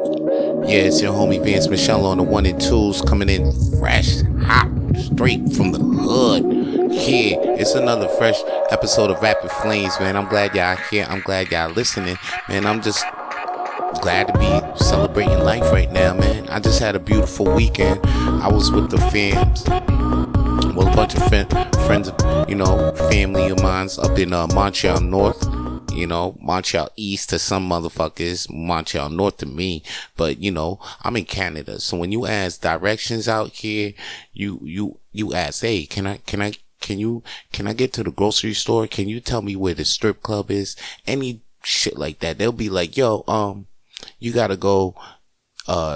Yeah, it's your homie Vance Michelle on the one and twos, coming in fresh, hot, straight from the hood. Yeah, it's another fresh episode of Rapid Flames, man. I'm glad y'all here. I'm glad y'all listening, man. I'm just glad to be celebrating life right now, man. I just had a beautiful weekend. I was with the fams, well, a bunch of friends, family of mine's up in Montreal North. Montreal East to some motherfuckers, Montreal North to me. But I'm in Canada, so when you ask directions out here, you ask, hey, can I get to the grocery store? Can you tell me where the strip club is? Any shit like that. They'll be like, yo, you gotta go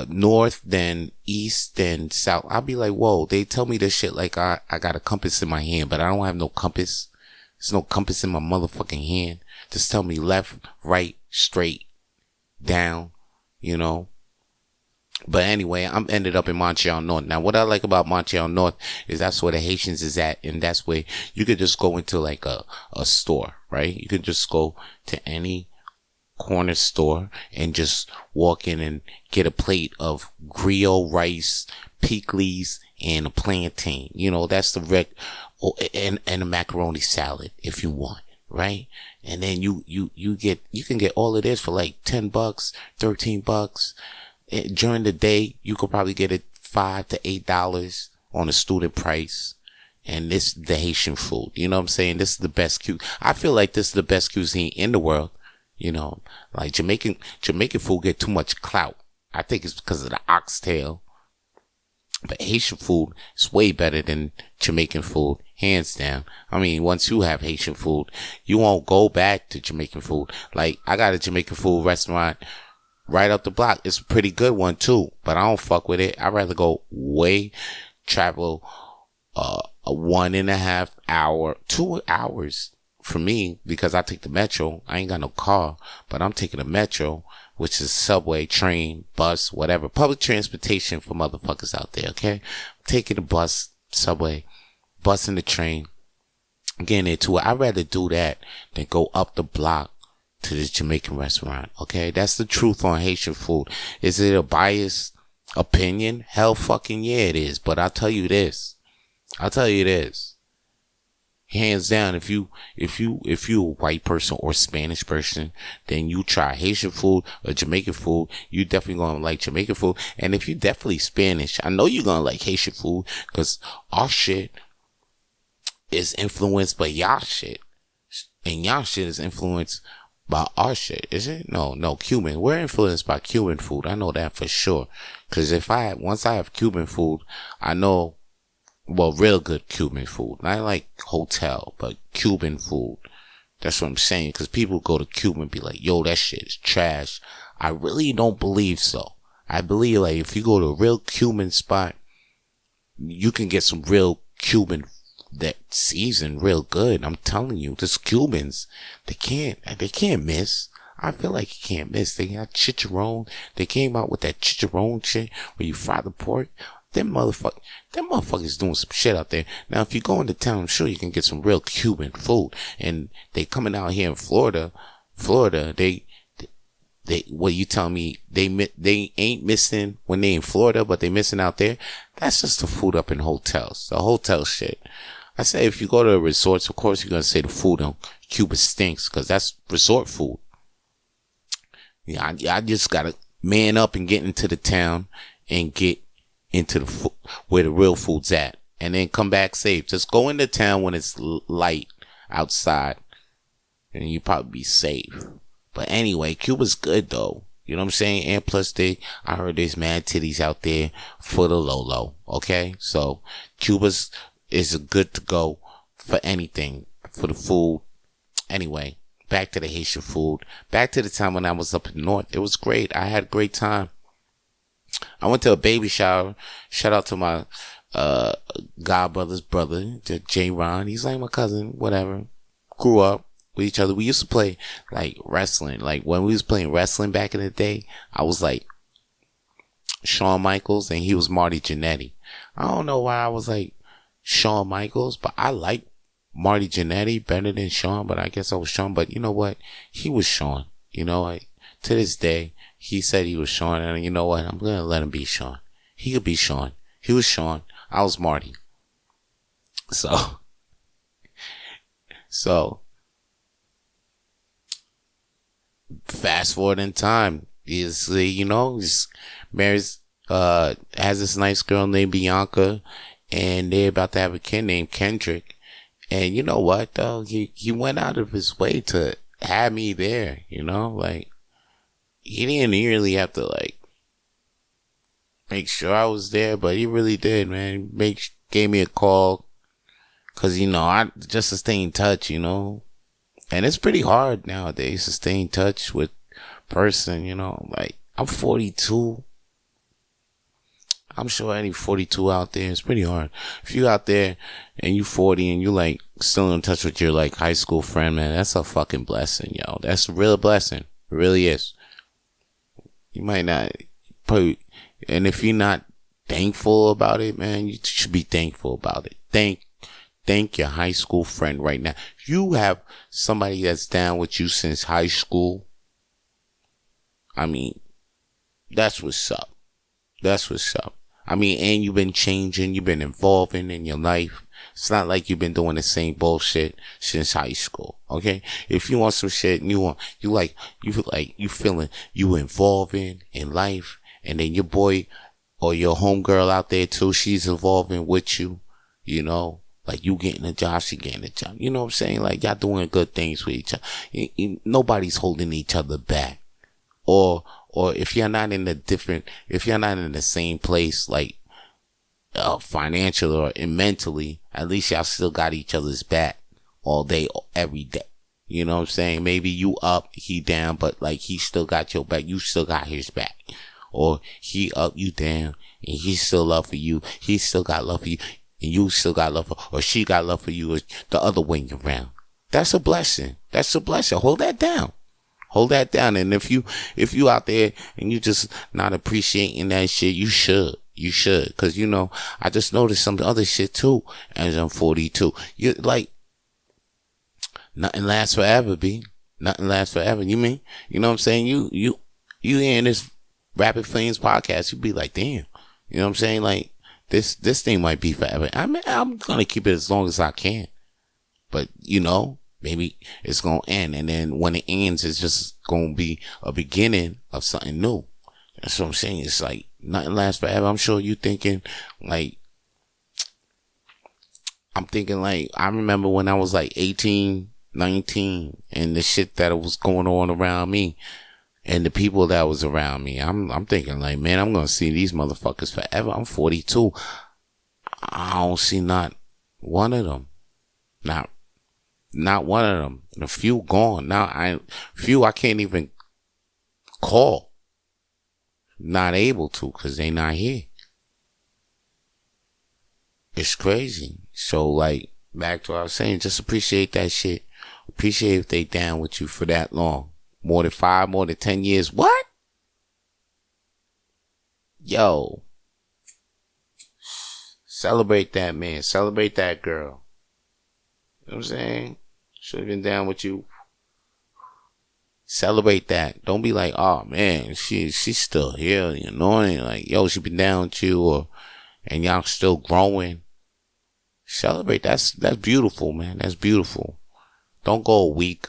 north, then east, then south. I'll be like, whoa, they tell me this shit like I got a compass in my hand, but I don't have no compass. There's no compass in my motherfucking hand. Just tell me left, right, straight, down, But anyway, I'm ended up in Montreal North. Now, what I like about Montreal North is that's where the Haitians is at, and that's where you could just go into like a store, right? You could just go to any corner store and just walk in and get a plate of griot rice, pickles, and a plantain. That's the and a macaroni salad if you want, right? And then you can get all of this for like $10, $13. During the day, you could probably get it $5 to $8 on a student price. And this the Haitian food. You know what I'm saying? This is the best I feel like this is the best cuisine in the world. Like Jamaican food get too much clout. I think it's because of the oxtail. But Haitian food is way better than Jamaican food, hands down. I mean, once you have Haitian food, you won't go back to Jamaican food. Like, I got a Jamaican food restaurant right up the block. It's a pretty good one too, but I don't fuck with it. I'd rather travel a 1.5 hour, 2 hours for me, because I take the metro. I ain't got no car, but I'm taking the metro, which is subway, train, bus, whatever. Public transportation for motherfuckers out there, okay? I'm taking the bus, subway, bus and the train. Getting into it. I'd rather do that than go up the block to this Jamaican restaurant, okay? That's the truth on Haitian food. Is it a biased opinion? Hell fucking yeah it is. But I'll tell you this. Hands down, if you a white person or Spanish person, then you try Haitian food or Jamaican food, you definitely gonna like Jamaican food. And if you definitely Spanish, I know you're gonna like Haitian food, because our shit is influenced by y'all shit, and y'all shit is influenced by our shit. Is it? No, Cuban. We're influenced by Cuban food. I know that for sure. Because once I have Cuban food, I know. Well, real good Cuban food. Not like hotel, but Cuban food. That's what I'm saying. Because people go to Cuba and be like, yo, that shit is trash. I really don't believe so. I believe like if you go to a real Cuban spot, you can get some real Cuban that season real good. I'm telling you, this Cubans, they can't miss. I feel like you can't miss. They got chicharron. They came out with that chicharron shit where you fry the pork. Them motherfuckers doing some shit out there. Now, if you go into town, I'm sure you can get some real Cuban food. And they coming out here in Florida, they what you tell me, they ain't missing when they in Florida, but they missing out there. That's just the food up in hotels, the hotel shit. I say if you go to resorts, of course you're going to say the food in Cuba stinks, because that's resort food. Yeah, I just got to man up and get into the town and get into the where the real food's at, and then come back safe. Just go into town when it's light outside, and you probably be safe. But anyway, Cuba's good though. You know what I'm saying? And plus, I heard there's mad titties out there for the low. Okay, so Cuba's is good to go for anything, for the food. Anyway, back to the Haitian food. Back to the time when I was up in North. It was great. I had a great time. I went to a baby shower. Shout out to my godbrother's brother, J. Ron. He's like my cousin, whatever. Grew up with each other. We used to play like wrestling. Like when we was playing wrestling back in the day, I was like Shawn Michaels and he was Marty Jannetty. I don't know why I was like Shawn Michaels, but I like Marty Jannetty better than Shawn, but I guess I was Shawn. But you know what? He was Shawn. To this day, he said he was Sean, and you know what? I'm gonna let him be Sean. He could be Sean. He was Sean. I was Marty. So, fast forward in time. He's, he's marries, has this nice girl named Bianca, and they're about to have a kid named Kendrick. And you know what, though? He went out of his way to have me there, like, he didn't really have to, like, make sure I was there, but he really did, man. Gave me a call, cause, I just to stay in touch, and it's pretty hard nowadays to stay in touch with person, like, I'm 42. I'm sure any 42 out there, it's pretty hard. If you out there and you 40 and you like still in touch with your like high school friend, man, that's a fucking blessing, yo. That's a real blessing. It really is. You might not, and if you're not thankful about it, man, you should be thankful about it. Thank your high school friend right now. If you have somebody that's down with you since high school, I mean, that's what's up. That's what's up. I mean, and you've been changing, you've been evolving in your life. It's not like you've been doing the same bullshit since high school. Okay? If you want some shit and you feeling you evolving in life, and then your boy or your homegirl out there too, she's evolving with you, like you getting a job, she getting a job. You know what I'm saying? Like y'all doing good things with each other. Nobody's holding each other back. Or if you're not in the same place, like, financially or mentally, at least y'all still got each other's back all day, every day. You know what I'm saying? Maybe you up, he down, but like he still got your back, you still got his back. Or he up, you down, and he still love for you, he still got love for you, and you still got love for, or she got love for you, or the other way around. That's a blessing. That's a blessing. Hold that down. Hold that down. And if you out there and you just not appreciating that shit, you should. Cause I just noticed some other shit too. As I'm 42, you like, nothing lasts forever, B. Nothing lasts forever. You mean, you know what I'm saying? You in this Rapid Flames podcast, you be like, damn, you know what I'm saying? Like this thing might be forever. I mean, I'm going to keep it as long as I can, but maybe it's going to end. And then when it ends, it's just going to be a beginning of something new. That's what I'm saying. It's like nothing lasts forever. I'm sure you thinking like, I remember when I was like 18, 19 and the shit that was going on around me and the people that was around me. I'm thinking like, man, I'm going to see these motherfuckers forever. I'm 42. I don't see not one of them. Not one of them. And a few gone. Now I can't even call. Not able to, cause they not here. It's crazy. So like, back to what I was saying, just appreciate that shit. Appreciate if they down with you for that long. More than 5, more than 10 years. What? Yo. Celebrate that man. Celebrate that girl. You know what I'm saying? Should have been down with you. Celebrate that. Don't be like, oh man, she's still here, like, yo, she been down with you, and y'all still growing. Celebrate. That's beautiful, man. That's beautiful. Don't go a week.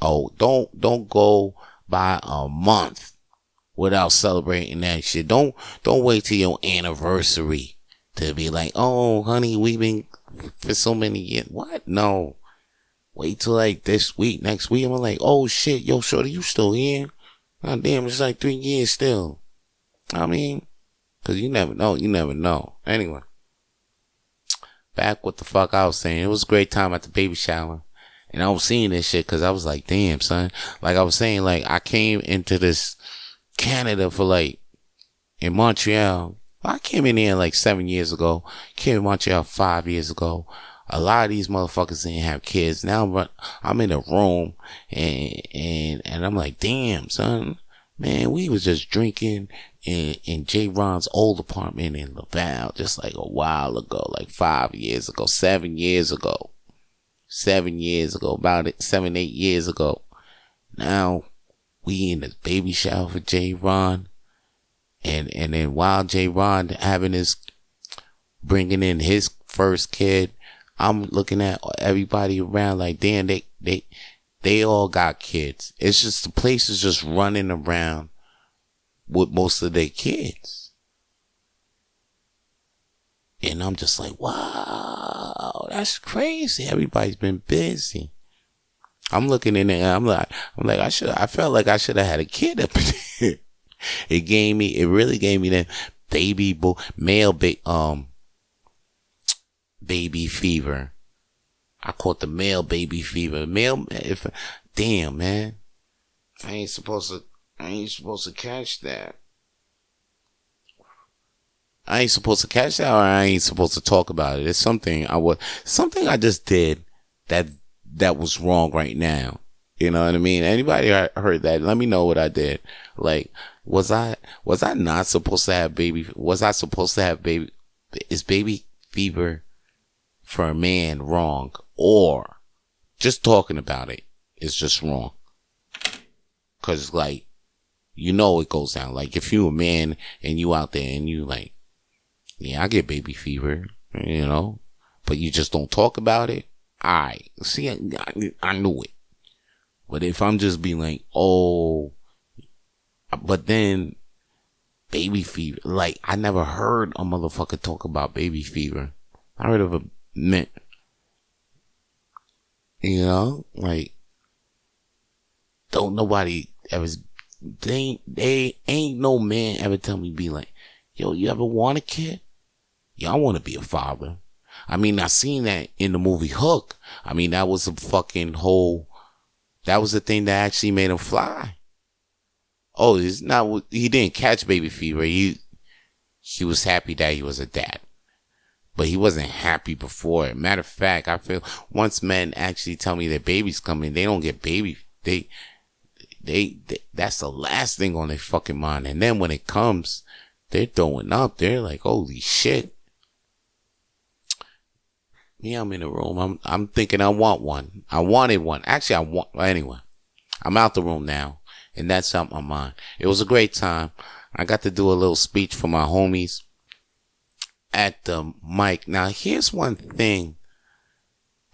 Oh, don't go by a month without celebrating that shit. Don't wait till your anniversary to be like, oh honey, we've been for so many years. What? No. Wait till like this week, next week. I'm like, oh shit, yo, shorty, you still here? God damn, it's like 3 years still. I mean, cause you never know. Anyway, back what the fuck I was saying. It was a great time at the baby shower. And I was seeing this shit cause I was like, damn, son. Like I was saying, like I came into this Canada for like, in Montreal. I came in here like 7 years ago. Came in Montreal 5 years ago. A lot of these motherfuckers didn't have kids. Now I'm in a room and I'm like, damn, son, man, we was just drinking in J. Ron's old apartment in Laval just like a while ago, like 5 years ago, 7 years ago, about 7, 8 years ago. Now we in the baby shower for J. Ron. And then while J. Ron bringing in his first kid, I'm looking at everybody around like, damn, they all got kids. It's just the place is just running around with most of their kids. And I'm just like, wow, that's crazy. Everybody's been busy. I'm looking in there. I'm like, I felt like I should have had a kid up in there. It really gave me that baby fever. I caught the male baby fever. Damn, man. I ain't supposed to catch that. I ain't supposed to catch that, or I ain't supposed to talk about it. It's something I just did that was wrong right now. You know what I mean? Anybody heard that? Let me know what I did. Like, was I not supposed to have baby? Was I supposed to have baby? Is baby fever for a man wrong, or just talking about it is just wrong? Cause like, it goes down. Like if you a man and you out there and you like, yeah, I get baby fever, but you just don't talk about it. I knew it. But if I'm just being like, but then baby fever, like I never heard a motherfucker talk about baby fever. I heard of a man, like don't nobody ever, they ain't no man ever tell me be like, yo, you ever want a kid? Yo, I want to be a father. I mean, I seen that in the movie Hook. I mean, that was a fucking that was the thing that actually made him fly. Oh, it's not, he didn't catch baby fever. He was happy that he was a dad. But he wasn't happy before it. Matter of fact, I feel once men actually tell me that baby's coming, they don't get baby. They that's the last thing on their fucking mind. And then when it comes, they're throwing up. They're like, holy shit. Yeah, I'm in the room. I'm thinking I want one. I wanted one. Actually, anyway, I'm out the room now. And that's out my mind. It was a great time. I got to do a little speech for my homies at the mic. Now, here's one thing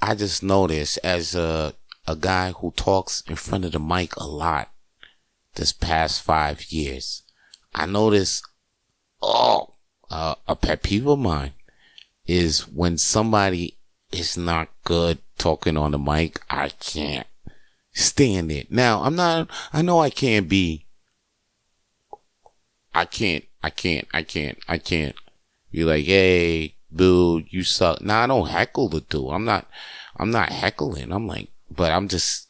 I just noticed as a guy who talks in front of the mic a lot this past 5 years. I noticed, a pet peeve of mine is when somebody is not good talking on the mic. I can't stand it. Now, I know I can't be, I can't be like, hey, dude, you suck. Nah, I don't heckle the dude. I'm not heckling. I'm like, but I'm just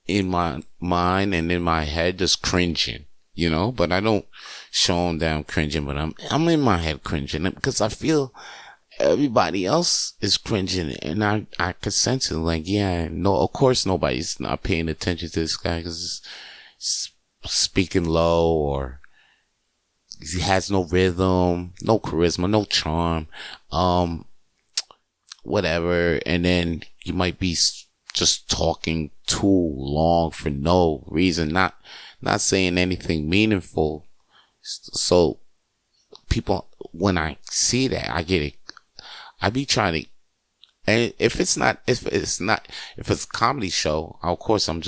in my mind and in my head just cringing, but I don't show them that I'm cringing, but I'm in my head cringing because I feel everybody else is cringing, and I could sense it. Like, yeah, no, of course nobody's not paying attention to this guy because he's speaking low, or he has no rhythm, no charisma, no charm, whatever. And then you might be just talking too long for no reason, not saying anything meaningful. So people, when I see that, I get it. I be trying to, and if it's a comedy show, of course I'm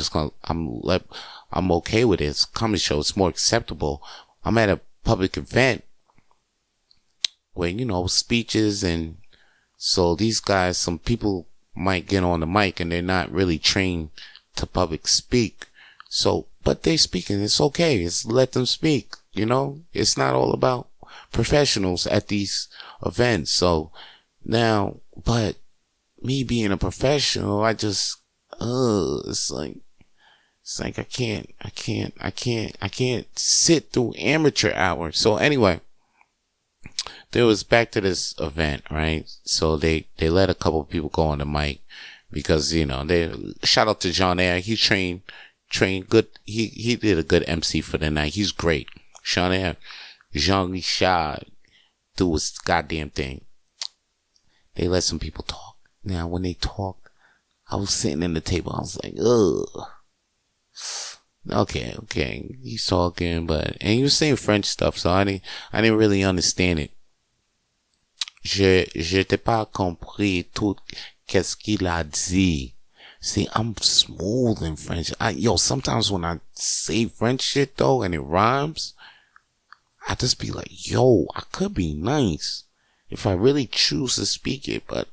okay with it. It's a comedy show. It's more acceptable. I'm at a public event where, speeches, and so these guys, some people might get on the mic and they're not really trained to public speak. So, but they're speaking. It's okay. Let them speak. It's not all about professionals at these events. So now, but me being a professional, I just, it's like I can't sit through amateur hour. So anyway, there was back to this event, right? So they let a couple of people go on the mic because, they shout out to John Air. He trained good. He did a good MC for the night. He's great. Sean Air, Jean-Michel, do his goddamn thing. They let some people talk. Now, when they talked, I was sitting in the table. I was like, ugh. Okay, he's talking, and he was saying French stuff, so I didn't really understand it. Je t'ai pas compris tout qu'est-ce qu'il a dit. See, I'm smooth in French. Sometimes when I say French shit though, and it rhymes, I just be like, yo, I could be nice if I really choose to speak it, but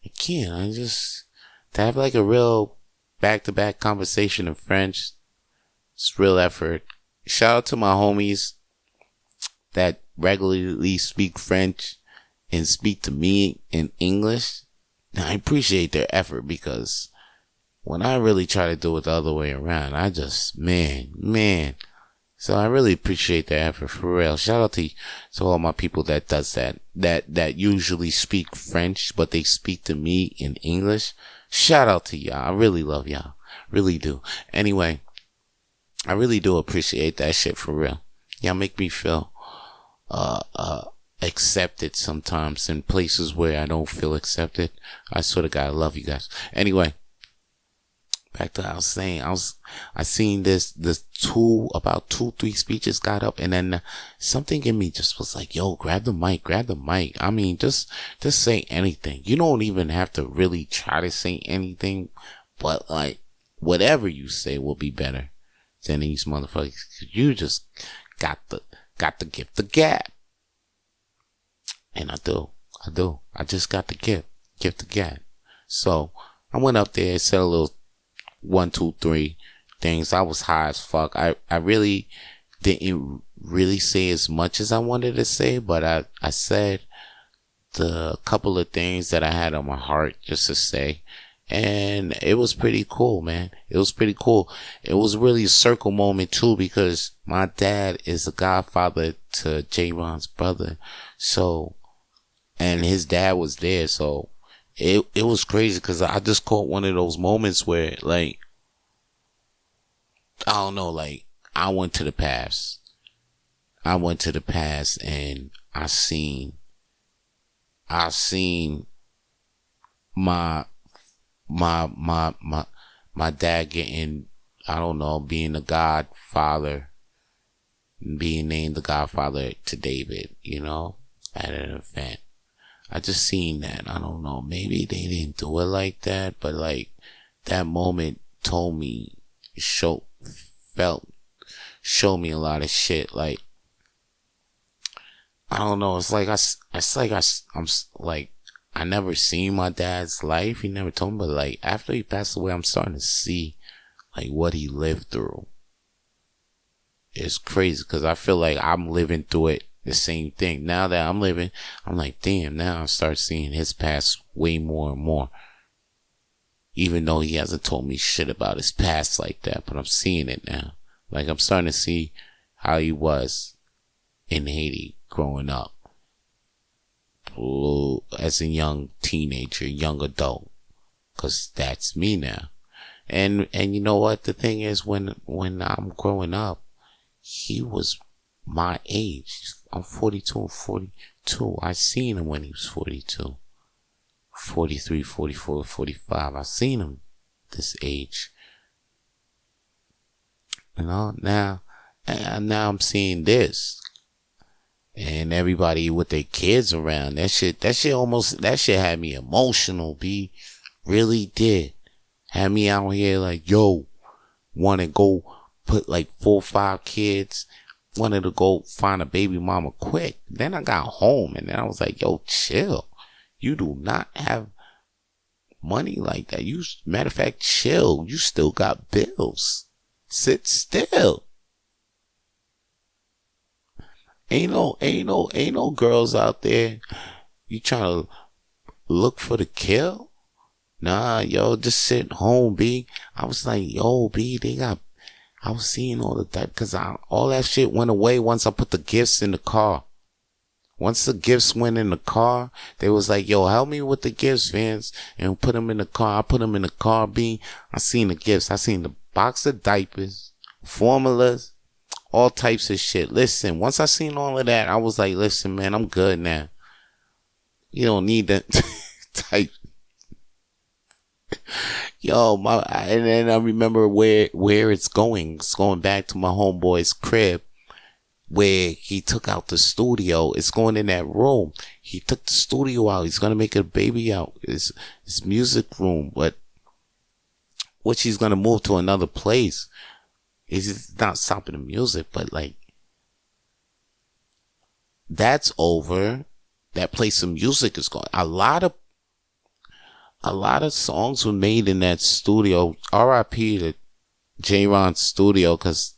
I can't. To have like a real back-to-back conversation in French, it's real effort. Shout out to my homies that regularly speak French and speak to me in English. Now, I appreciate their effort, because when I really try to do it the other way around, I just, man. So I really appreciate their effort, for real. Shout out to all my people that does that usually speak French, but they speak to me in English. Shout out to y'all. I really love y'all. Really do. Anyway, I really do appreciate that shit, for real. Y'all make me feel, accepted sometimes in places where I don't feel accepted. I swear to God, I love you guys. Anyway, back to what I was saying. I seen this about 2-3 speeches got up, and then something in me just was like, yo, grab the mic. I mean, just say anything. You don't even have to really try to say anything, but like, whatever you say will be better than these motherfuckers. You just got the gift the gab. And I do. I just got the gift the gab. So I went up there, said a little 1, 2, 3 things. I was high as fuck. I really didn't really say as much as I wanted to say, but I said the couple of things that I had on my heart just to say. And it was pretty cool, man. It was pretty cool. It was really a circle moment too, because my dad is a godfather to J-Ron's brother. So, and his dad was there. So it was crazy, because I just caught one of those moments where, like, I don't know, like, I went to the past and I seen my dad getting, I don't know, being the godfather, being named the godfather to David, at an event. I just seen that. I don't know, maybe they didn't do it like that, but like, that moment told me, showed me a lot of shit. Like, I don't know, I'm like, I never seen my dad's life. He never told me, but like, after he passed away, I'm starting to see like what he lived through. It's crazy, because I feel like I'm living through it, the same thing. Now that I'm living, I'm like, damn, now I start seeing his past way more and more. Even though he hasn't told me shit about his past like that, but I'm seeing it now. Like, I'm starting to see how he was in Haiti growing up. As a young teenager, young adult, because that's me now. And you know what the thing is, when I'm growing up, he was my age. I'm 42 and 42. I seen him when he was 42, 43, 44, 45. I seen him this age. Now I'm seeing this. And everybody with their kids around. That shit had me emotional, B. Really did. Had me out here like, yo, wanna go put like 4 or 5 kids. Wanted to go find a baby mama quick. Then I got home and then I was like, yo, chill. You do not have money like that. Matter of fact, chill. You still got bills. Sit still. Ain't no girls out there. You trying to look for the kill? Nah, yo, just sit home, B. I was like, yo, B, I was seeing all of that, because all that shit went away once I put the gifts in the car. Once the gifts went in the car, they was like, yo, help me with the gifts, Vance, and put them in the car. I put them in the car, B. I seen the gifts. I seen the box of diapers, formulas, all types of shit. Listen, once I seen all of that, I was like, listen, man, I'm good now. You don't need that type. And then I remember where it's going. It's going back to my homeboy's crib where he took out the studio. It's going in that room. He took the studio out. He's gonna make a baby out. His music room, but which he's gonna move to another place. He's not stopping the music, but like that's over. That place of music is gone. A lot of songs were made in that studio. R.I.P. to J-Ron's studio, because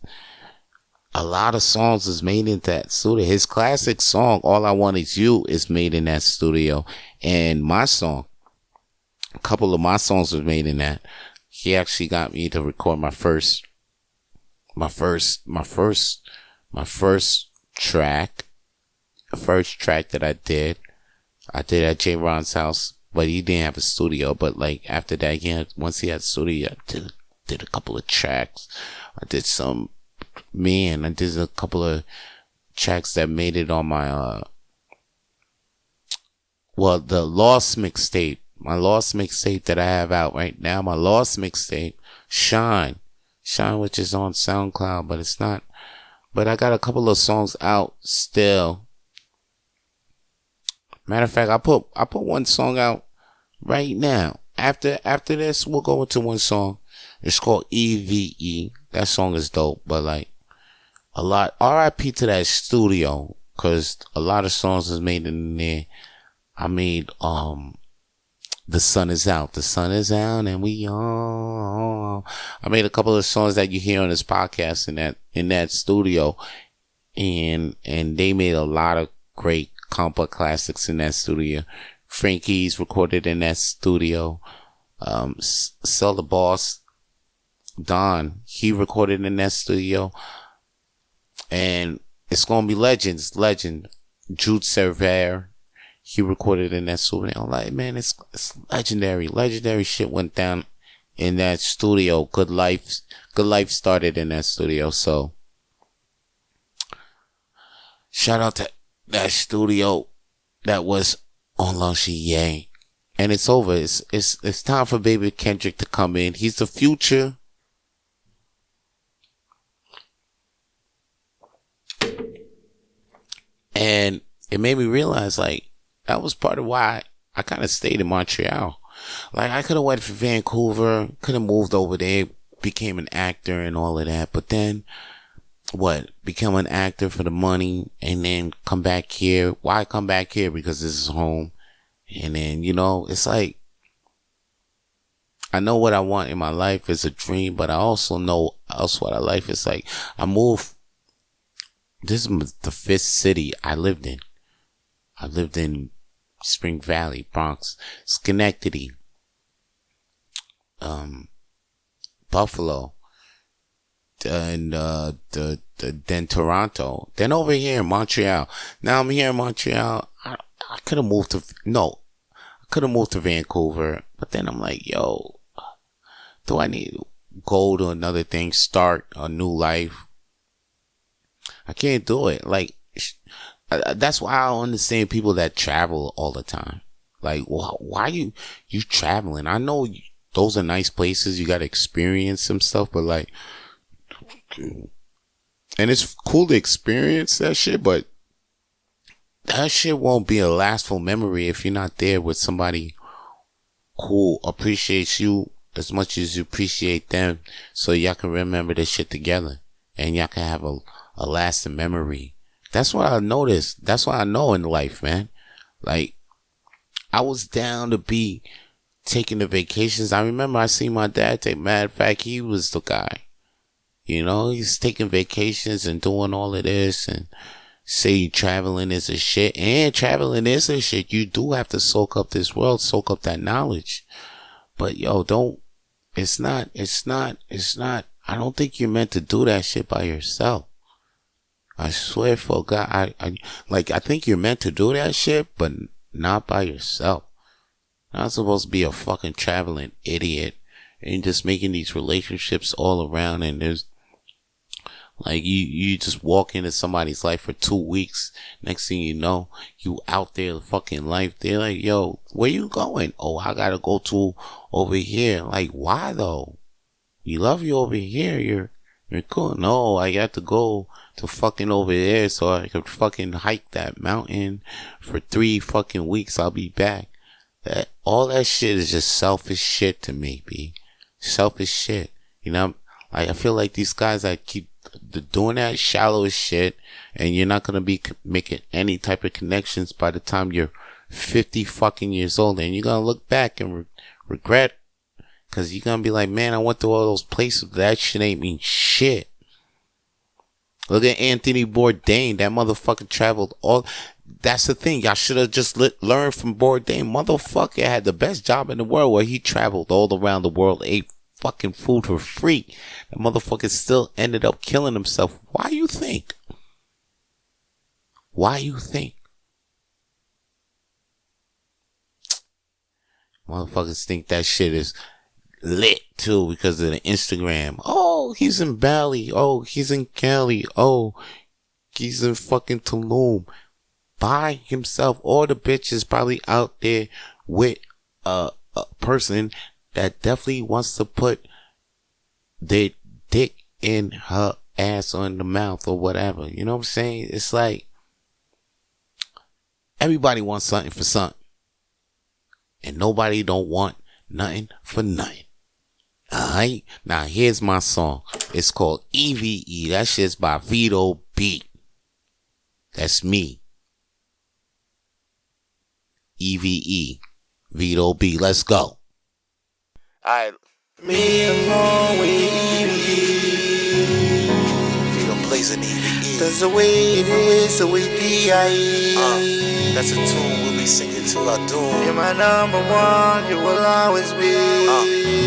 a lot of songs is made in that studio. His classic song, All I Want Is You, is made in that studio. And my song, a couple of my songs was made in that. He actually got me to record my first track. The first track that I did at J-Ron's house, but he didn't have a studio. But like after that, once he had a studio, I did a couple of tracks. I did a couple of tracks that made it on my the Lost mixtape. My Lost mixtape that I have out right now. My Lost mixtape, Shine, which is on SoundCloud, but it's not. But I got a couple of songs out still. Matter of fact, I put one song out right now. After this, we'll go into one song. It's called EVE. That song is dope, but like a lot. R.I.P. to that studio, cause a lot of songs was made in there. I made The Sun Is Out. The sun is out, and we all. I made a couple of songs that you hear on this podcast in that studio, and they made a lot of great compa classics in that studio. Frankie's recorded in that studio. Sell the Boss, Don, he recorded in that studio. And it's gonna be legend. Jude Server, he recorded in that studio. I'm like, man, it's legendary shit went down in that studio. Good Life started in that studio. So shout out to that studio that was on Lunchy Yang. And it's over. It's time for Baby Kendrick to come in. He's the future. And it made me realize, like, that was part of why I kind of stayed in Montreal. Like, I could have went for Vancouver, could have moved over there, became an actor and all of that. But then, become an actor for the money and then come back here. Why come back here? Because this is home. And then, it's like, I know what I want in my life is a dream, but I also know else what I like is like, this is the fifth city I lived in. I lived in Spring Valley, Bronx, Schenectady, Buffalo, and then Toronto, then over here in Montreal. Now I'm here in Montreal. I could have moved to Vancouver, but then I'm like, yo, do I need to go to another thing, start a new life? I can't do it. Like, that's why I don't understand people that travel all the time. Like, why you traveling? I know those are nice places. You got to experience some stuff, but like, and it's cool to experience that shit, but that shit won't be a lastful memory if you're not there with somebody who appreciates you as much as you appreciate them, so y'all can remember this shit together and y'all can have a lasting memory. That's what I noticed. That's what I know in life, man. Like, I was down to be taking the vacations. I remember I seen my dad take. Matter of fact, he was the guy. He's taking vacations and doing all of this and say traveling is a shit. And traveling is a shit. You do have to soak up this world, soak up that knowledge. But it's not, I don't think you're meant to do that shit by yourself. I swear for God, I think you're meant to do that shit, but not by yourself. Not supposed to be a fucking traveling idiot and just making these relationships all around, and there's Like you just walk into somebody's life for 2 weeks. Next thing you know, you out there fucking life. They're like, yo, where you going? Oh, I gotta go to over here. Like, why though? We love you over here. You're cool. No, I got to go to fucking over there so I could fucking hike that mountain for 3 fucking weeks. I'll be back. All that shit is just selfish shit to me, B. Selfish shit. You know, I feel like these guys that keep doing that shallow as shit, and you're not gonna be making any type of connections by the time you're 50 fucking years old, and you're gonna look back and regret, cause you're gonna be like, man, I went to all those places, that shit ain't mean shit. Look at Anthony Bourdain, that motherfucker traveled all. That's the thing, y'all should have just learned from Bourdain. Motherfucker had the best job in the world where he traveled all around the world, ate fucking food for free. The motherfucker still ended up killing himself. Why you think? Why you think? Motherfuckers think that shit is lit too because of the Instagram. Oh, he's in Bali. Oh, he's in Cali. Oh, he's in fucking Tulum by himself. All the bitches probably out there with a person that definitely wants to put their dick in her ass or in the mouth or whatever. You know what I'm saying? It's like everybody wants something for something, and nobody don't want nothing for nothing. Alright? Now here's my song. It's called EVE. That shit's by Vito B. That's me. EVE. Vito B. Let's go. Alright. Me alone with EVE. Vito plays an EVE. That's the way it is, the way D.I.E. That's a tune we'll be singing to our doom. You're my number one, you will always be.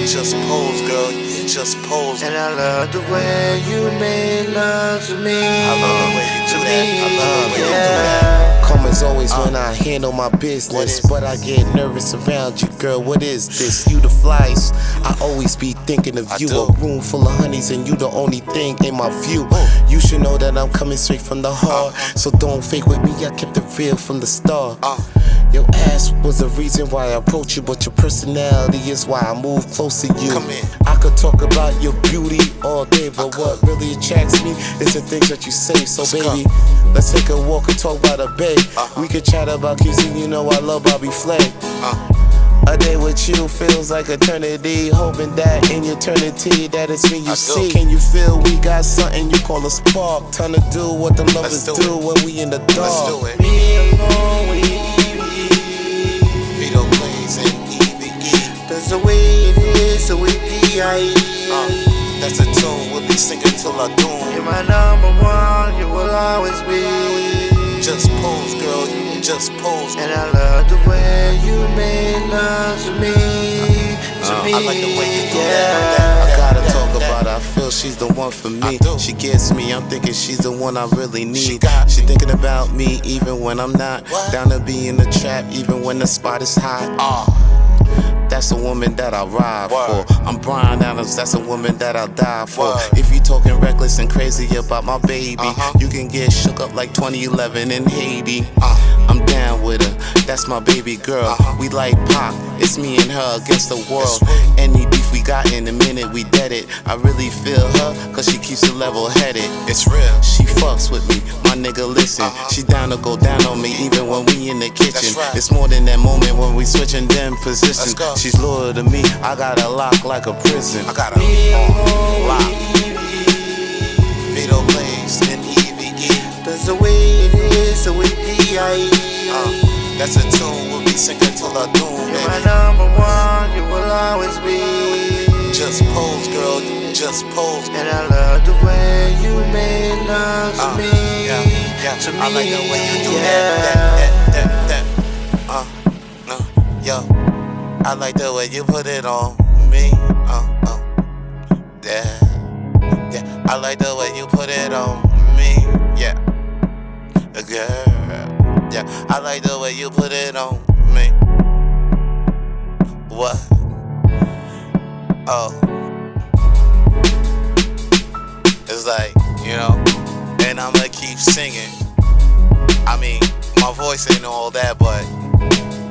Just pose, girl, you just pose. And I love the way you make love to me. I love the way you do that. I love the way you do that. Calm as always when I handle my business, but I get nervous around you, girl. What is this? You the flies. I always be thinking of you. A room full of honeys and you the only thing in my view. You should know that I'm coming straight from the heart, so don't fake with me. I kept it real from the start. Your ass was the reason why I approach you, but your personality is why I move close to you. I could talk about your beauty all day, but what really attracts me is the things that you say. So baby, let's take a walk and talk about a bay. We could chat about kissing, you know I love Bobby Flay. A day with you feels like eternity, hoping that in eternity that it's me you see. Can you feel we got something you call a spark? Time to do what the lovers do when we in the dark. Let's do it. Me alone with Vito plays an EVE. That's the way it is, the way D.I.E. That's a tune we'll be singing till our doom. You're my number one, you will always be. Just pose, girl, you just pose. And I love the way you make love to me. I like the way you do that. I gotta talk about her. I feel she's the one for me. She gets me, I'm thinking she's the one I really need. She thinking about me even when I'm not. Down to be in the trap even when the spot is hot. That's a woman that I ride for. I'm Brian Adams, that's a woman that I'll die for. If you talking reckless and crazy about my baby, you can get shook up like 2011 in Haiti. I'm down with her, that's my baby girl. We like pop, it's me and her against the world. Any beef we got in a minute, we dead it. I really feel her, cause she keeps it level headed. It's real. She fucks with me, my nigga listen. She down to go down on me even when we in the kitchen. It's more than that moment when we switching them positions. She's loyal to me, I got a lock like a prison. I got a lock. Vito plays an EVE. That's the way it is, the way D.I.E. That's a tune we'll be singing till our doom. You're my number one, you will always be. Just pose, girl, you just pose. And I love the way you make love to me. To me. I like the way you do that. Yo. I like the way you put it on me. Yeah. I like the way you put it on me. Yeah. Girl. Yeah. I like the way you put it on me. What? Oh. It's like, you know, and I'm gonna keep singing. I mean, my voice ain't all that, but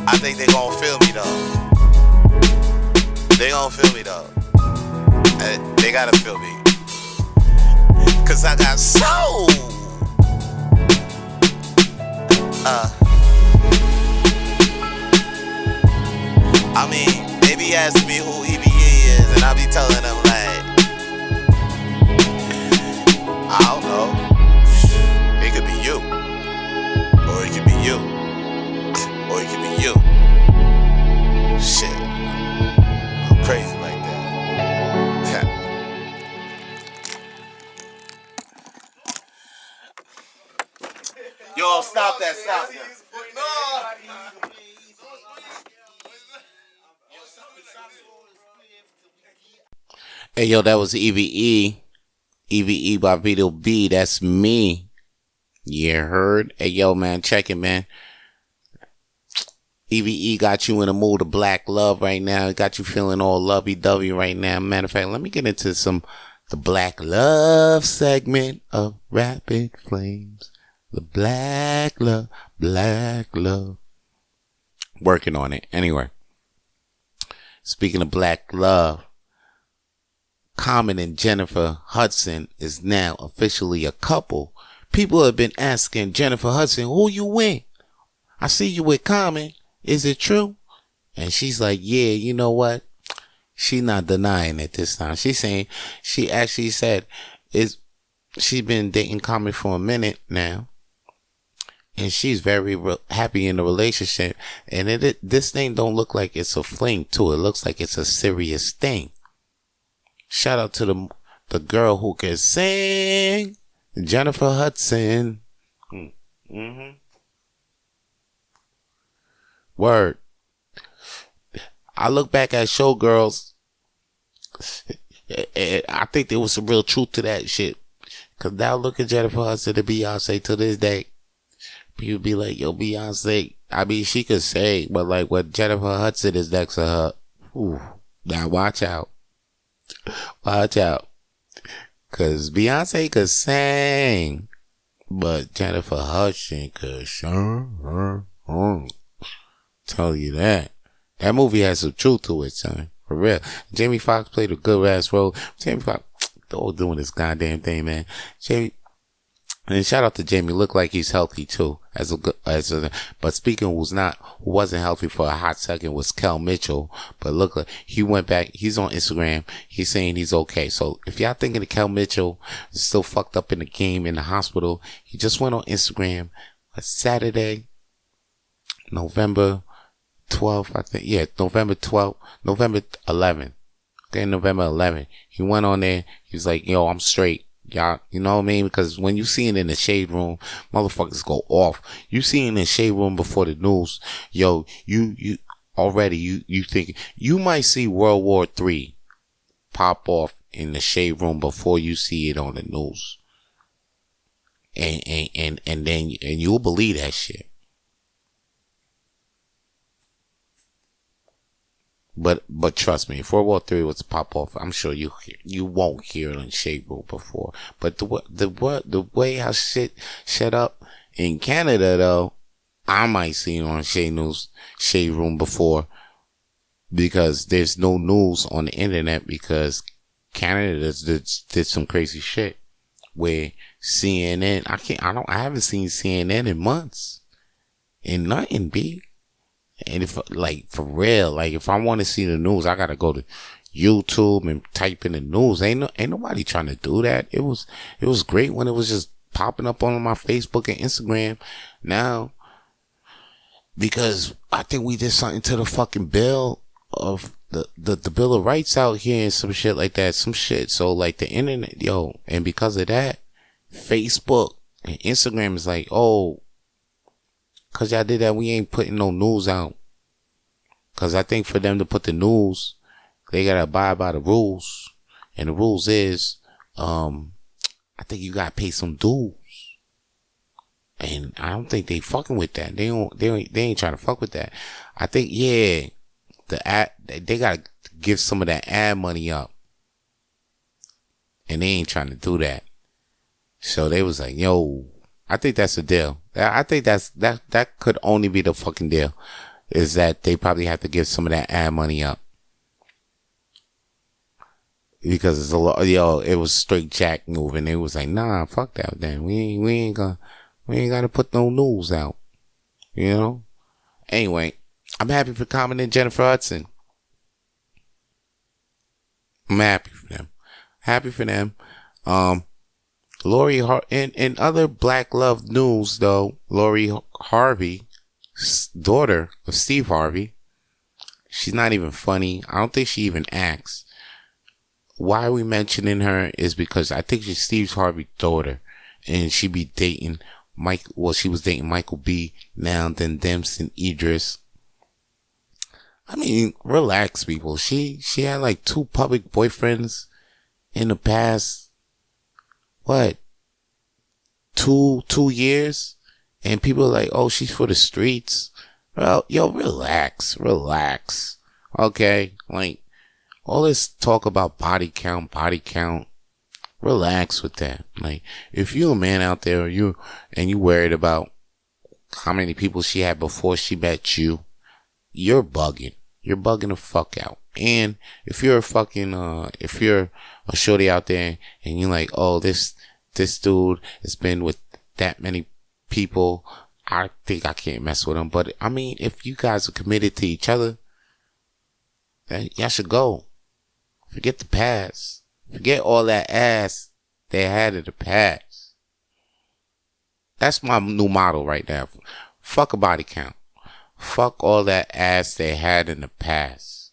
I think they gon' feel me though. They gon' feel me though. They gotta feel me. Cause I got soul. I mean, they be asking me who EBE is, and I be telling them like, I don't know. It could be you, or it could be you, or it could be you. Shit, I'm crazy like that. Yo, stop that, stop that. Hey, yo, that was EVE. EVE by Vito B. That's me. You heard? Hey, yo, man, check it, man. EVE got you in the mood of black love right now. It got you feeling all lovey-dovey right now. Matter of fact, let me get into the black love segment of Rapid Flames. The black love. Working on it. Anyway. Speaking of black love, Common and Jennifer Hudson is now officially a couple. People have been asking Jennifer Hudson, who you with? I see you with Common. Is it true? And she's like, yeah, you know what? She's not denying it this time. She's saying, she actually said, she's been dating Common for a minute now. And she's very happy in the relationship. And this thing don't look like it's a fling too. It looks like it's a serious thing. Shout out to the girl who can sing, Jennifer Hudson. Mm-hmm. Word. I look back at Showgirls. I think there was some real truth to that shit. Cause now look at Jennifer Hudson and Beyonce to this day. People be like, yo, Beyonce. I mean, she could sing, but like what Jennifer Hudson is next to her. Ooh, now watch out. Watch out. Cause Beyonce could sing, but Jennifer Hudson could sing. Tell you that. That movie has some truth to it, son. For real. Jamie Foxx played a good ass role. Jamie Foxx, all doing this goddamn thing, man. And shout out to Jamie. Look like he's healthy too. But speaking who wasn't healthy for a hot second was Kel Mitchell. But look, he went back. He's on Instagram. He's saying he's okay. So if y'all thinking that Kel Mitchell is still fucked up in the game in the hospital, he just went on Instagram Saturday, November 12th, I think. Yeah, November 11th. Okay, November 11th. He went on there. He was like, yo, I'm straight. Y'all, you know what I mean? Because when you see it in the shade room, motherfuckers go off. You see it in the shade room before the news. Yo, you think you might see World War III pop off in the shade room before you see it on the news. And then you'll believe that shit. But trust me, if World War III was to pop off, I'm sure you won't hear it in shade room before. But the way how shit set up in Canada though, I might see it on shade room before, because there's no news on the internet, because Canada did some crazy shit where CNN, I haven't seen CNN in months. And nothing, B. And if, like, for real, like, if I want to see the news, I gotta go to YouTube and type in the news. Ain't nobody trying to do that. It was great when it was just popping up on my Facebook and Instagram. Now, because I think we did something to the fucking bill of the Bill of Rights out here and some shit like that. Some shit. So, like, the internet, yo, and because of that, Facebook and Instagram is like, oh, cause y'all did that, we ain't putting no news out. Cause I think for them to put the news, they gotta abide by the rules. And the rules is, I think you gotta pay some dues. And I don't think they fucking with that. They ain't trying to fuck with that. I think, yeah, they gotta give some of that ad money up. And they ain't trying to do that. So they was like, yo, I think that's the deal. I think that could only be the fucking deal, is that they probably have to give some of that ad money up. Because it's a lot, it was straight Jack moving. It was like, nah, fuck that then. We ain't gotta put no news out. You know? Anyway, I'm happy for Common and Jennifer Hudson. I'm happy for them. Happy for them. Lori in other Black Love news though, Lori Harvey, daughter of Steve Harvey, she's not even funny. I don't think she even acts. Why are we mentioning her is because I think she's Steve Harvey's daughter, and she be dating she was dating Michael B. Now then Dempsey Idris. I mean, relax, people. She had like 2 public boyfriends in the past, what, 2 years? And people are like, oh, she's for the streets. Well, yo, relax. Okay? Like, all this talk about body count, relax with that. Like, if you're a man out there, you worried about how many people she had before she met you, you're bugging. You're bugging the fuck out. And if you're a fucking, if you're a shorty out there and you're like, oh, this dude has been with that many people, I think I can't mess with him. But I mean, if you guys are committed to each other, then y'all should go. Forget the past. Forget all that ass they had in the past. That's my new motto right now. Fuck a body count. Fuck all that ass they had in the past.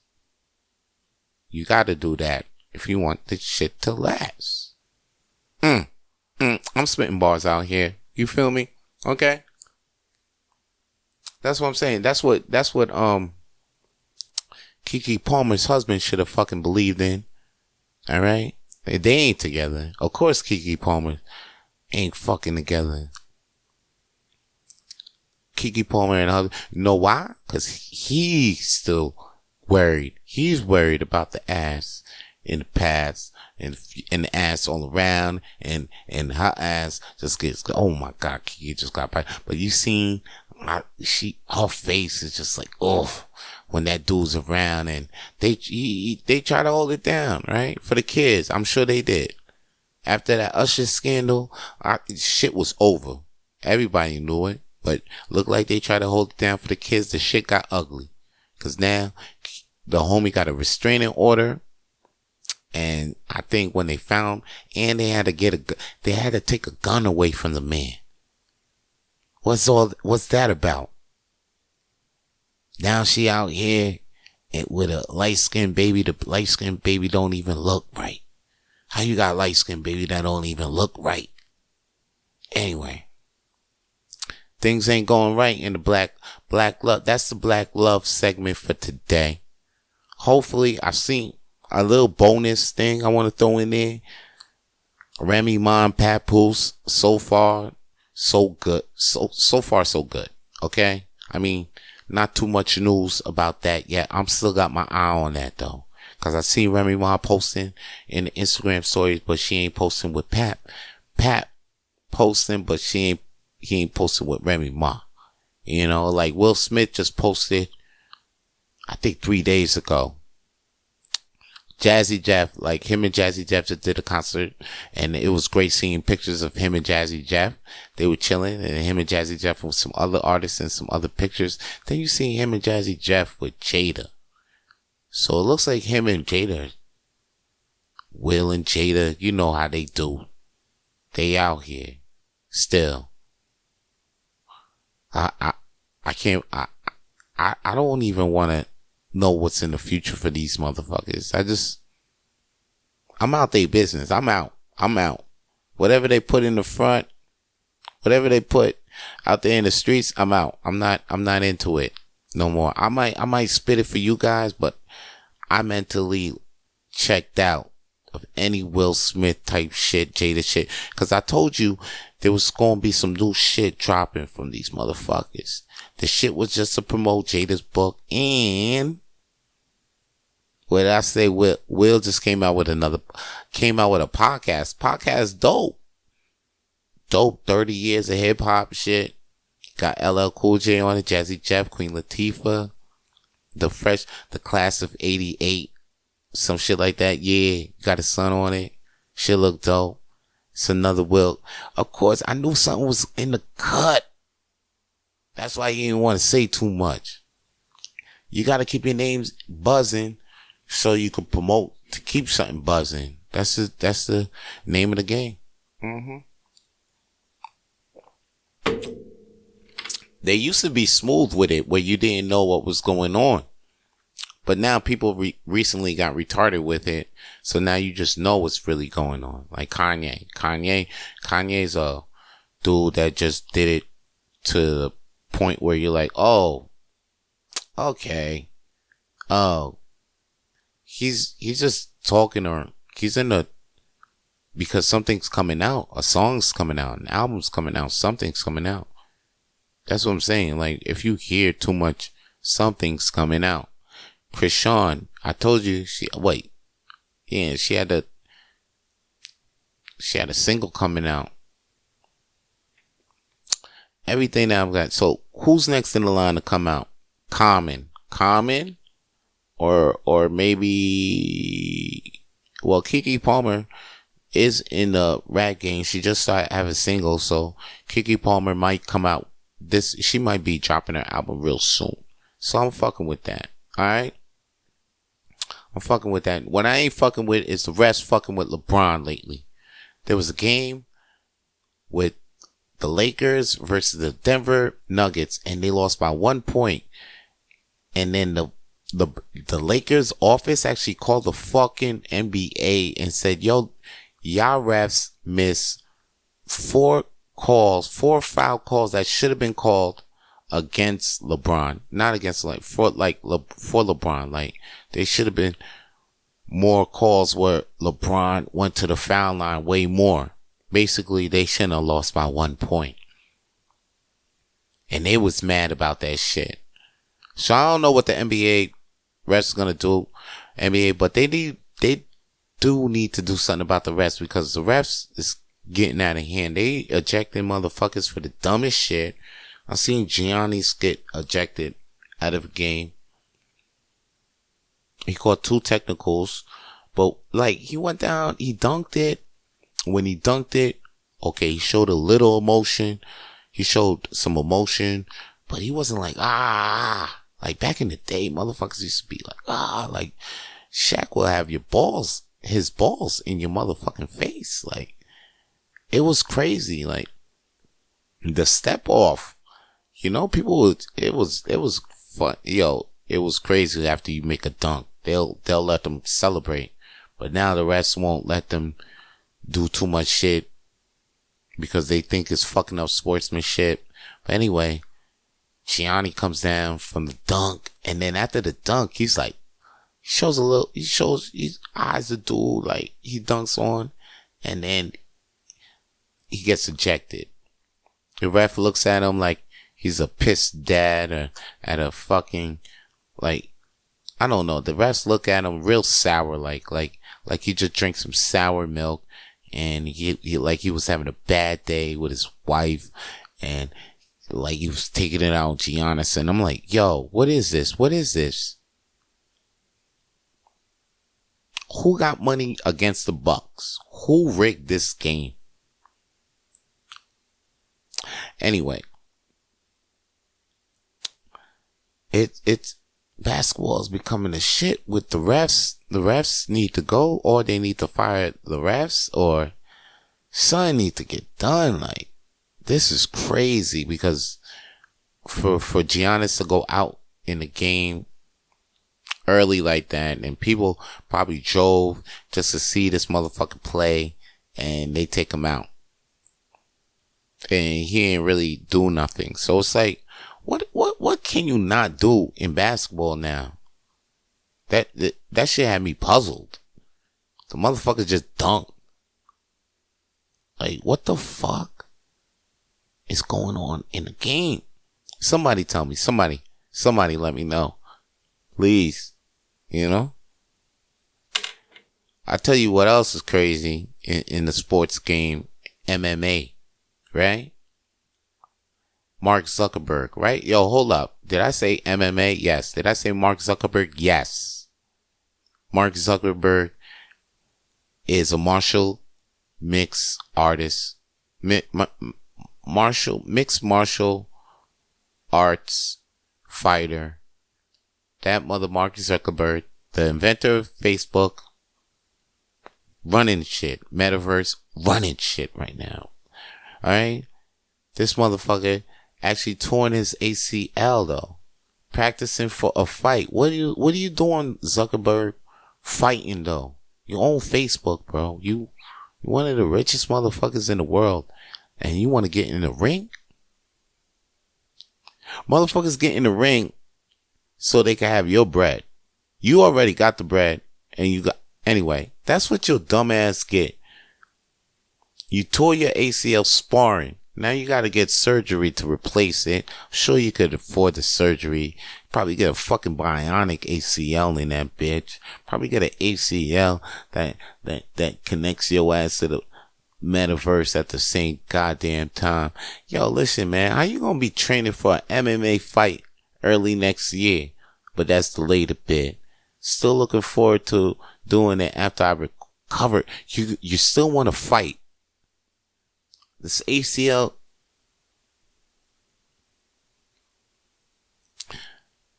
You gotta do that if you want this shit to last. I'm spitting bars out here. You feel me? Okay? That's what I'm saying. That's what Keke Palmer's husband should have fucking believed in. Alright? They ain't together. Of course Keke Palmer ain't fucking together. Keke Palmer and her, you know why? Because he's still worried. He's worried about the ass in the past and the ass all around and her ass just gets, oh my God, Keke just got by. But you seen, her face is just like, oh, when that dude's around, and they try to hold it down, right? For the kids. I'm sure they did. After that Usher scandal, shit was over. Everybody knew it, but looked like they tried to hold it down for the kids. The shit got ugly. Cause now the homie got a restraining order. And I think when they found, and they had to take a gun away from the man. What's that about? Now she out here with a light-skinned baby. The light-skinned baby don't even look right. How you got light-skinned baby that don't even look right? Anyway, things ain't going right in the black love. That's the Black Love segment for today. Hopefully, I've seen a little bonus thing I want to throw in there. Remy Ma and Papoose, so far, so good. So far, so good. Okay? I mean, not too much news about that yet. I'm still got my eye on that though. Cause I seen Remy Ma posting in the Instagram stories, but she ain't posting with Pat. Pat posting, but he ain't posting with Remy Ma. You know, like Will Smith just posted, I think 3 days ago. Jazzy Jeff, like him and Jazzy Jeff just did a concert, and it was great seeing pictures of him and Jazzy Jeff. They were chilling, and him and Jazzy Jeff with some other artists and some other pictures. Then you see him and Jazzy Jeff with Jada. So it looks like him and Jada, Will and Jada, you know how they do. They out here still. I don't even want to know what's in the future for these motherfuckers. I'm out their business. I'm out. Whatever they put in the front, whatever they put out there in the streets, I'm out. I'm not into it no more. I might spit it for you guys, but I mentally checked out of any Will Smith type shit, Jada shit. Cause I told you there was going to be some new shit dropping from these motherfuckers. The shit was just to promote Jada's book, and what did I say? Will just came out with a podcast. Podcast dope. dope 30 years of hip hop shit. Got LL Cool J on it, Jazzy Jeff, Queen Latifah, the class of 88, some shit like that. Yeah, got his son on it. Shit look dope. It's another Will. Of course, I knew something was in the cut. That's why you didn't want to say too much. You got to keep your names buzzing so you can promote to keep something buzzing. That's the name of the game. They used to be smooth with it where you didn't know what was going on. But now people recently got retarded with it. So now you just know what's really going on. Like Kanye. Kanye's a dude that just did it to the point where you're like, oh, okay. Oh, he's just talking, or he's because something's coming out. A song's coming out. An album's coming out. Something's coming out. That's what I'm saying. Like, if you hear too much, something's coming out. Krishan, I told you, she had a single coming out. Everything that I've got. So who's next in the line to come out? Common, or maybe, well, Keke Palmer is in the rap game. She just started having singles, so Keke Palmer might come out. She might be dropping her album real soon. So I'm fucking with that. Alright? I'm fucking with that. What I ain't fucking with is the rest fucking with LeBron lately. There was a game with the Lakers versus the Denver Nuggets, and they lost by 1 point. And then the Lakers office actually called the fucking NBA and said, yo, y'all refs miss 4 foul calls that should have been called against LeBron, not against for LeBron. Like, they should have been more calls where LeBron went to the foul line way more. Basically, they shouldn't have lost by 1 point. And they was mad about that shit. So I don't know what the NBA refs is gonna do, NBA, but they do need to do something about the refs, because the refs is getting out of hand. They ejecting motherfuckers for the dumbest shit. I've seen Giannis get ejected out of a game. He caught 2 technicals, but like, he went down, he dunked it. When he dunked it, okay, he showed a little emotion. He showed some emotion, but he wasn't like, like back in the day, motherfuckers used to be like, like Shaq will have his balls in your motherfucking face. Like, it was crazy. Like, the step off, people it was fun. Yo, it was crazy. After you make a dunk, they'll let them celebrate, but now the refs won't let them do too much shit because they think it's fucking up sportsmanship. But anyway, Gianni comes down from the dunk, and then after the dunk, he's like, he shows his eyes the dude like he dunks on, and then he gets ejected. The ref looks at him like he's a pissed dad, or at a fucking, like, I don't know. The refs look at him real sour, like he just drank some sour milk, and he like he was having a bad day with his wife, and like he was taking it out on Giannis. And I'm like, yo, what is this? What is this? Who got money against the Bucks? Who rigged this game? Anyway, it's basketball is becoming a shit with the refs. The refs need to go, or they need to fire the refs, or something need to get done. Like, this is crazy, because for Giannis to go out in the game early like that, and people probably drove just to see this motherfucker play, and they take him out, and he ain't really do nothing. So it's like, what can you not do in basketball now? That shit had me puzzled. The motherfucker just dunked. Like, what the fuck is going on in the game? Somebody tell me. Somebody let me know. Please. I tell you what else is crazy in the sports game. MMA. right? Mark Zuckerberg, right? Yo, hold up. Did I say MMA? Yes. Did I say Mark Zuckerberg? Yes. Mark Zuckerberg is a martial mixed artist, mixed martial arts fighter. That mother Mark Zuckerberg, the inventor of Facebook, running shit, metaverse, running shit right now. All right, this motherfucker actually torn his ACL though, practicing for a fight. What are you doing, Zuckerberg? Fighting though. You own Facebook, bro. You one of the richest motherfuckers in the world, and you want to get in the ring? Motherfuckers get in the ring so they can have your bread. You already got the bread, and you got anyway. That's what your dumb ass get. You tore your ACL sparring. Now you got to get surgery to replace it. I'm sure you could afford the surgery. Probably get a fucking bionic ACL in that bitch. Probably get an ACL that connects your ass to the metaverse at the same goddamn time. Yo, listen, man. How you gonna be training for an MMA fight early next year? But that's delayed a bit. Still looking forward to doing it after I recover. You still want to fight. This ACL.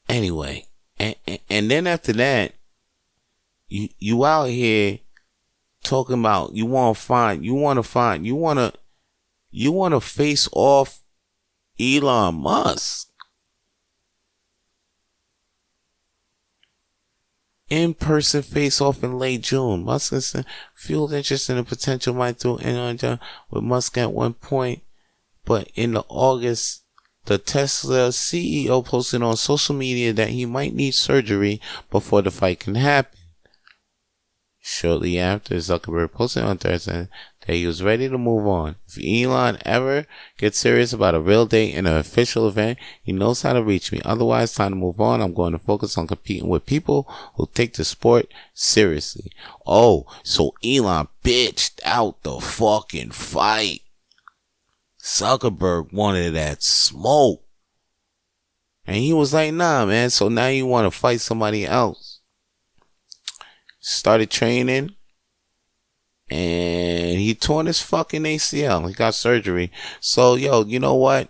Anyway, and then after that, you out here talking about you want to face off Elon Musk. In-person face-off in late June. Musk fueled interest in the potential might do with Musk at one point, but in the August, the Tesla CEO posted on social media that he might need surgery before the fight can happen. Shortly after, Zuckerberg posted on Thursday that he was ready to move on. If Elon ever gets serious about a real date in an official event, he knows how to reach me. Otherwise, time to move on. I'm going to focus on competing with people who take the sport seriously. Oh, so Elon bitched out the fucking fight. Zuckerberg wanted that smoke. And he was like, nah, man. So now you want to fight somebody else. Started training, and he torn his fucking ACL. He got surgery. So, yo, you know what?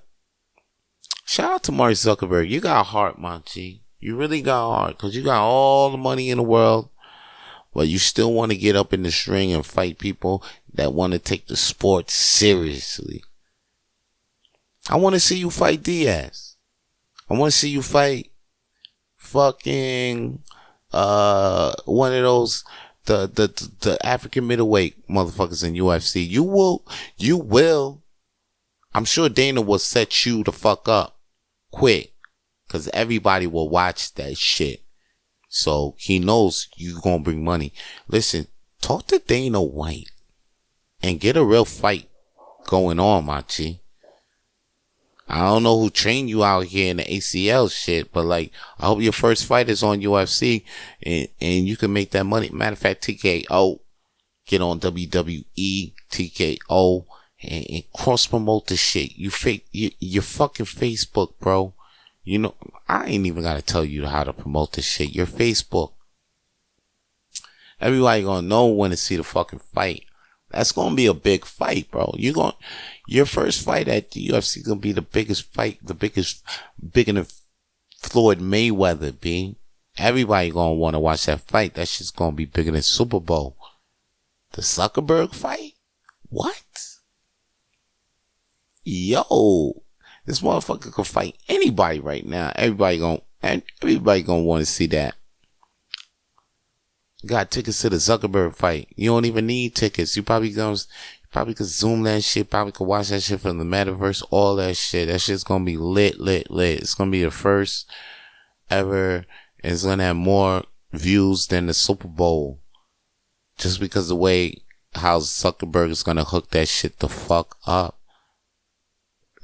Shout out to Mark Zuckerberg. You got heart, my G. You really got heart, because you got all the money in the world, but you still want to get up in this ring and fight people that want to take the sport seriously. I want to see you fight Diaz. I want to see you fight fucking one of those the African middleweight motherfuckers in UFC. You will. I'm sure Dana will set you the fuck up quick, cause everybody will watch that shit. So he knows you gonna bring money. Listen, talk to Dana White and get a real fight going on, my G. I don't know who trained you out here in the ACL shit, but like, I hope your first fight is on UFC and you can make that money. Matter of fact, TKO, get on WWE, TKO, and cross promote the shit. You your fucking Facebook, bro. You know, I ain't even gotta tell you how to promote this shit. Your Facebook. Everybody gonna know when to see the fucking fight. That's gonna be a big fight, bro. Your first fight at the UFC gonna be the biggest fight, bigger than Floyd Mayweather, B. Everybody gonna wanna watch that fight. That shit's gonna be bigger than Super Bowl. The Zuckerberg fight? What? Yo, this motherfucker could fight anybody right now. Everybody gonna want to see that. Got tickets to the Zuckerberg fight. You don't even need tickets. You probably could zoom that shit. Probably could watch that shit from the metaverse. All that shit. That shit's gonna be lit. It's gonna be the first ever. It's gonna have more views than the Super Bowl. Just because the way how Zuckerberg is gonna hook that shit the fuck up.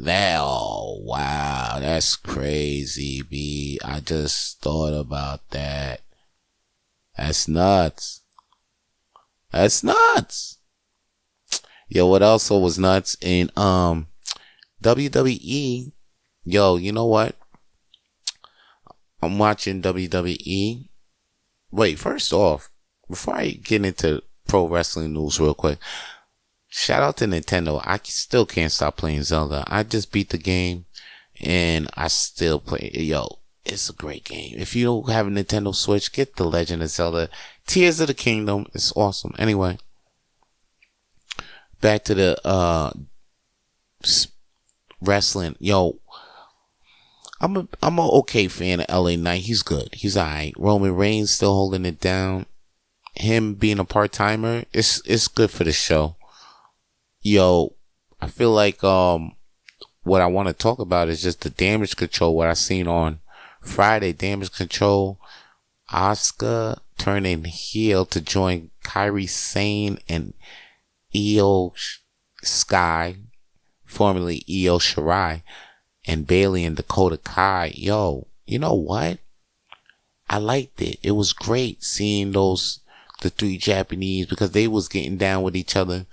Oh wow, that's crazy, B. I just thought about that. That's nuts. Yo, what also was nuts in WWE, yo, you know what? I'm watching WWE. Wait, first off, before I get into pro wrestling news real quick, shout out to Nintendo. I still can't stop playing Zelda. I just beat the game and I still play. Yo, it's a great game. If you don't have a Nintendo Switch, get The Legend of Zelda Tears of the Kingdom. It's awesome. Anyway, back to the wrestling. Yo, I'm a okay fan of LA Knight. He's good. He's alright. Roman Reigns still holding it down. Him being a part-timer, it's good for the show. Yo, I feel like what I want to talk about is just the Damage Control. What I seen on Friday, Damage Control, Asuka turning heel to join Kairi Sane and Io Sky, formerly Io Shirai, and Bailey and Dakota Kai. Yo, you know what? I liked it. It was great seeing the three Japanese, because they was getting down with each other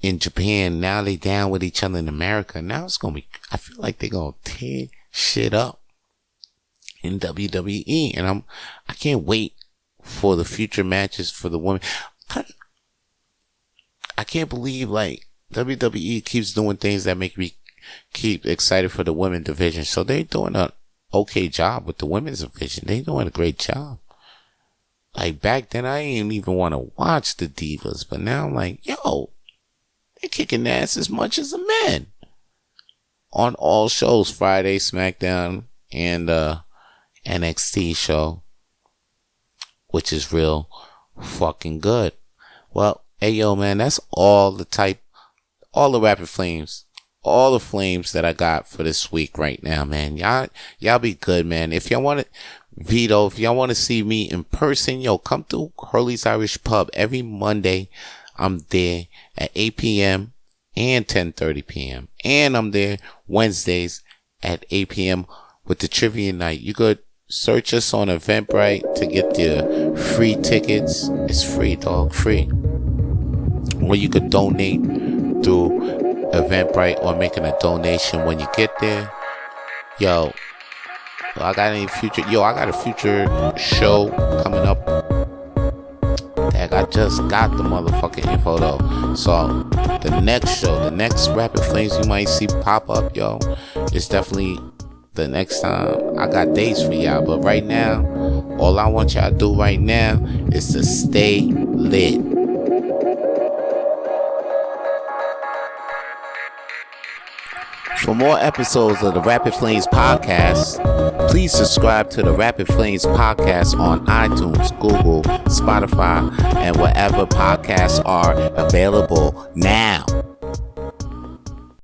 in Japan. Now they down with each other in America. Now it's gonna be, I feel like they're gonna tear shit up in WWE, and I can't wait for the future matches for the women. I can't believe like WWE keeps doing things that make me keep excited for the women division. So they're doing an okay job with the women's division. They're doing a great job. Like back then, I didn't even want to watch the divas, but now I'm like, yo, they're kicking ass as much as the men on all shows: Friday, SmackDown, and NXT show, which is real fucking good. Well, hey yo, man, that's all the rapid flames. All the flames that I got for this week right now, man. Y'all be good, man. If y'all want to, Vito, if y'all want to see me in person, yo, come to Hurley's Irish Pub every Monday. I'm there at 8 p.m. and 10:30 p.m. And I'm there Wednesdays at 8 p.m. with the trivia night. You could search us on Eventbrite to get your free tickets. It's free, dog, free. Or you could donate through Eventbrite or making a donation when you get there. Yo, I got a future show coming up. Dang, I just got the motherfucking info though. So the next Rapid Flames you might see pop up, yo, it's definitely the next time. I got dates for y'all, but right now, all I want y'all to do right now is to stay lit. For more episodes of the Rapid Flames podcast, please subscribe to the Rapid Flames podcast on iTunes, Google, Spotify, and wherever podcasts are available now.